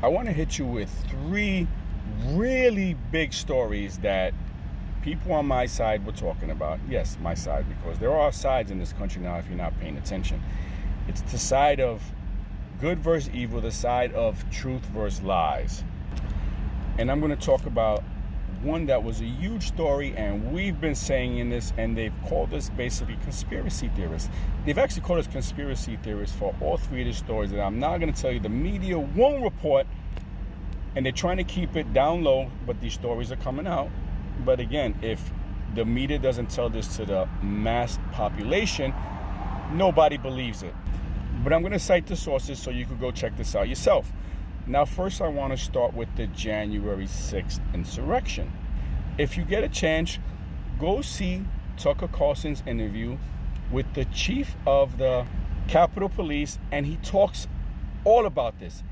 I want to hit you with three really big stories that people on my side were talking about. Yes, my side, because there are sides in this country now if you're not paying attention. It's the side of good versus evil, the side of truth versus lies. And I'm going to talk about one that was a huge story, and we've been saying in this, and they've called us basically conspiracy theorists. They've actually called us conspiracy theorists for all three of the stories that I'm not going to tell you. The media won't report, and they're trying to keep it down low, but these stories are coming out. But again, if the media doesn't tell this to the mass population, nobody believes it. But I'm going to cite the sources so you could go check this out yourself. Now, first, I want to start with the January 6th insurrection. If you get a chance, go see Tucker Carlson's interview with the chief of the Capitol Police, and he talks all about this.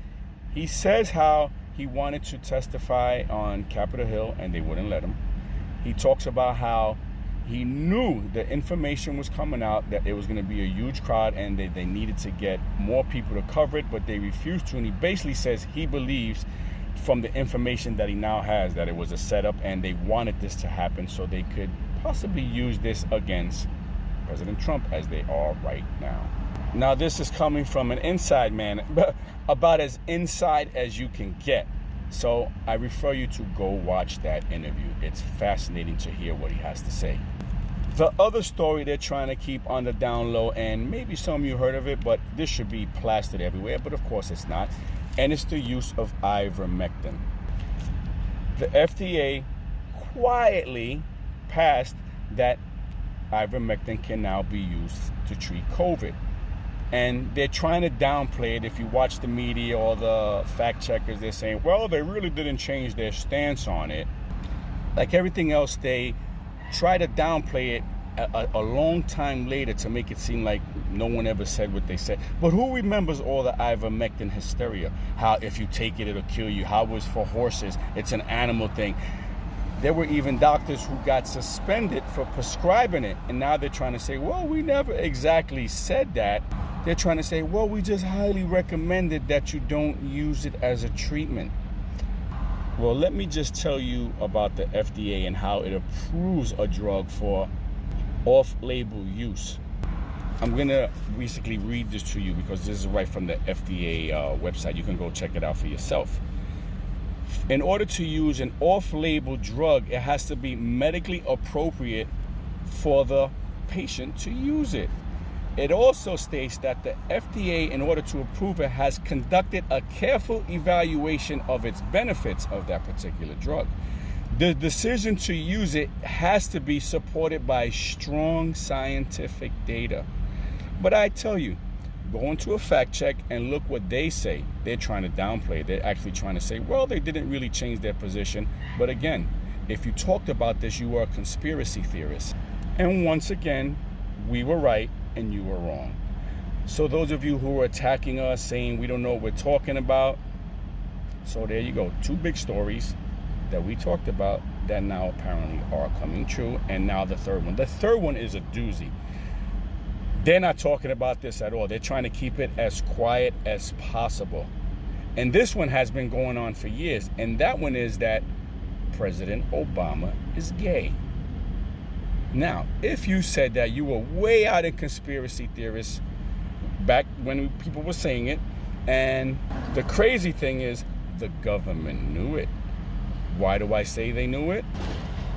He says how he wanted to testify on Capitol Hill, and they wouldn't let him. He talks about how he knew the information was coming out, that it was going to be a huge crowd and they needed to get more people to cover it, but they refused to. And he basically says he believes from the information that he now has that it was a setup and they wanted this to happen so they could possibly use this against President Trump, as they are right now. Now, this is coming from an inside man, about as inside as you can get. So I refer you to go watch that interview. It's fascinating to hear what he has to say. The other story they're trying to keep on the down low, and maybe some of you heard of it, but this should be plastered everywhere, but of course it's not, and it's the use of ivermectin. The FDA quietly passed that ivermectin can now be used to treat COVID. And they're trying to downplay it. If you watch the media or the fact checkers, they're saying, well, they really didn't change their stance on it. Like everything else, they try to downplay it a long time later to make it seem like no one ever said what they said. But who remembers all the ivermectin hysteria? How if you take it, it'll kill you. How it was for horses. It's an animal thing. There were even doctors who got suspended for prescribing it. And now they're trying to say, well, we never exactly said that. They're trying to say, well, we just highly recommended that you don't use it as a treatment. Well, let me just tell you about the FDA and how it approves a drug for off-label use. I'm going to basically read this to you because this is right from the FDA website. You can go check it out for yourself. In order to use an off-label drug, it has to be medically appropriate for the patient to use it. It also states that the FDA, in order to approve it, has conducted a careful evaluation of its benefits of that particular drug. The decision to use it has to be supported by strong scientific data. But I tell you, go into a fact check and look what they say. They're trying to downplay it. They're actually trying to say, well, they didn't really change their position. But again, if you talked about this, you are a conspiracy theorist. And once again, we were right and you were wrong. So those of you who are attacking us, saying we don't know what we're talking about, so there you go. Two big stories that we talked about that now apparently are coming true. And now the third one. The third one is a doozy. They're not talking about this at all. They're trying to keep it as quiet as possible. And this one has been going on for years. And that one is that President Obama is gay. Now, if you said that, you were way out in conspiracy theorists back when people were saying it. And the crazy thing is the government knew it. Why do I say they knew it?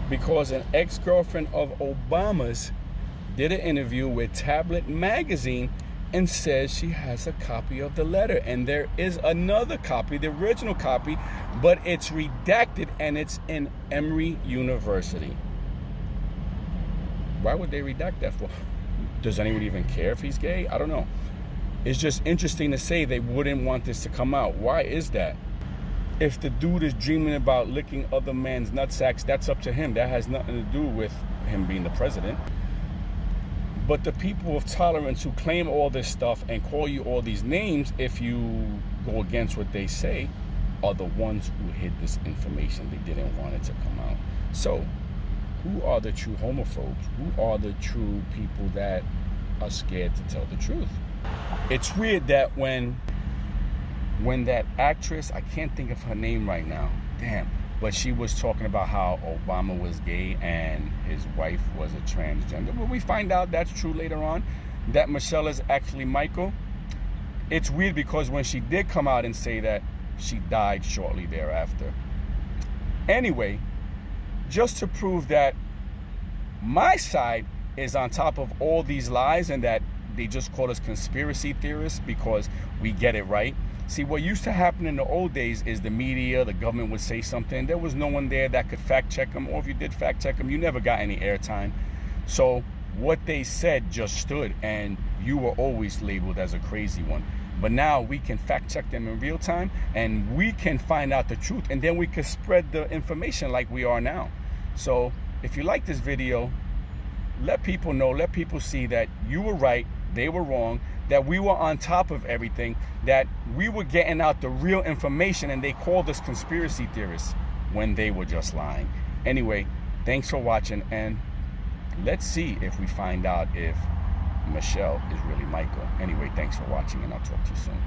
Because an ex-girlfriend of Obama's did an interview with Tablet magazine and says she has a copy of the letter. And there is another copy, the original copy, but it's redacted and it's in Emory University. Why would they redact that for? Does anyone even care if he's gay? I don't know. It's just interesting to say they wouldn't want this to come out. Why is that? If the dude is dreaming about licking other man's nutsacks, that's up to him. That has nothing to do with him being the president. But the people of tolerance who claim all this stuff and call you all these names, if you go against what they say, are the ones who hid this information. They didn't want it to come out. So, who are the true homophobes? Who are the true people that are scared to tell the truth? It's weird that when when that actress, I can't think of her name right now, damn, but she was talking about how Obama was gay and his wife was a transgender. Well, we find out that's true later on, that Michelle is actually Michael. It's weird because when she did come out and say that, she died shortly thereafter. Anyway, just to prove that my side is on top of all these lies and that they just call us conspiracy theorists because we get it right. See, what used to happen in the old days is the media, the government would say something. There was no one there that could fact check them, or if you did fact check them, you never got any airtime. So what they said just stood, and you were always labeled as a crazy one. But now we can fact check them in real time, and we can find out the truth, and then we can spread the information like we are now. So if you like this video, let people know, let people see that you were right, they were wrong, that we were on top of everything, that we were getting out the real information, and they called us conspiracy theorists when they were just lying. Anyway, thanks for watching, and let's see if we find out if Michelle is really Michael. Anyway, thanks for watching, and I'll talk to you soon.